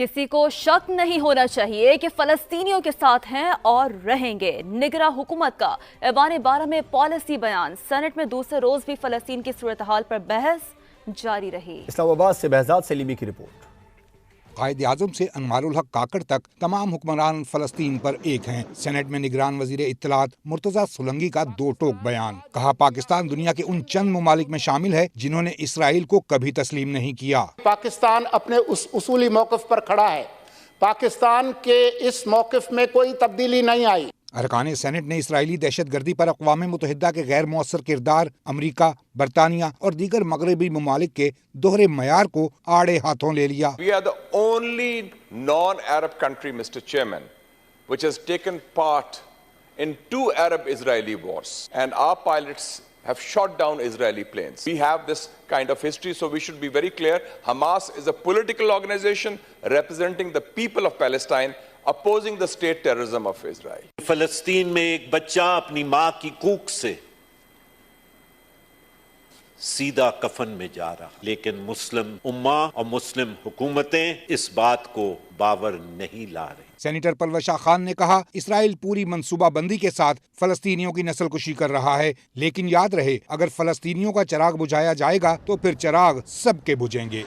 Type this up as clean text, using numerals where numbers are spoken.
کسی کو شک نہیں ہونا چاہیے کہ فلسطینیوں کے ساتھ ہیں اور رہیں گے۔ نگراں حکومت کا ایوان 12 میں پالیسی بیان۔ سینٹ میں دوسرے روز بھی فلسطین کی صورتحال پر بحث جاری رہی۔ اسلام آباد سے بہزاد سلیمی کی رپورٹ۔ قائد اعظم سے انوار الحق کاکڑ تک تمام حکمران فلسطین پر ایک ہیں۔ سینٹ میں نگران وزیر اطلاعات مرتضیٰ سولنگی کا دو ٹوک بیان۔ کہا پاکستان دنیا کے ان چند ممالک میں شامل ہے جنہوں نے اسرائیل کو کبھی تسلیم نہیں کیا۔ پاکستان اپنے اس اصولی موقف پر کھڑا ہے۔ پاکستان کے اس موقف میں کوئی تبدیلی نہیں آئی۔ ارکان سینٹ نے اسرائیلی دہشت گردی پر اقوام متحدہ کے غیر مؤثر کردار، امریکہ، برطانیہ اور دیگر مغربی ممالک کے دوہرے معیار کو آڑے ہاتھوں لے لیا۔ We are the only non-Arab country, Mr. Chairman, which has taken part in 2 Arab-Israeli wars, and our pilots have shot down Israeli planes. We have this kind of history, so we should be very clear. Hamas is a political organization representing the people of Palestine, opposing the state terrorism of Israel. فلسطین میں ایک بچہ اپنی ماں کی کوکھ سے سیدھا کفن میں جا رہا، لیکن مسلم امہ اور مسلم حکومتیں اس بات کو باور نہیں لا رہی۔ سینیٹر پلوز شاہ خان نے کہا اسرائیل پوری منصوبہ بندی کے ساتھ فلسطینیوں کی نسل کشی کر رہا ہے، لیکن یاد رہے اگر فلسطینیوں کا چراغ بجھایا جائے گا تو پھر چراغ سب کے بجھیں گے۔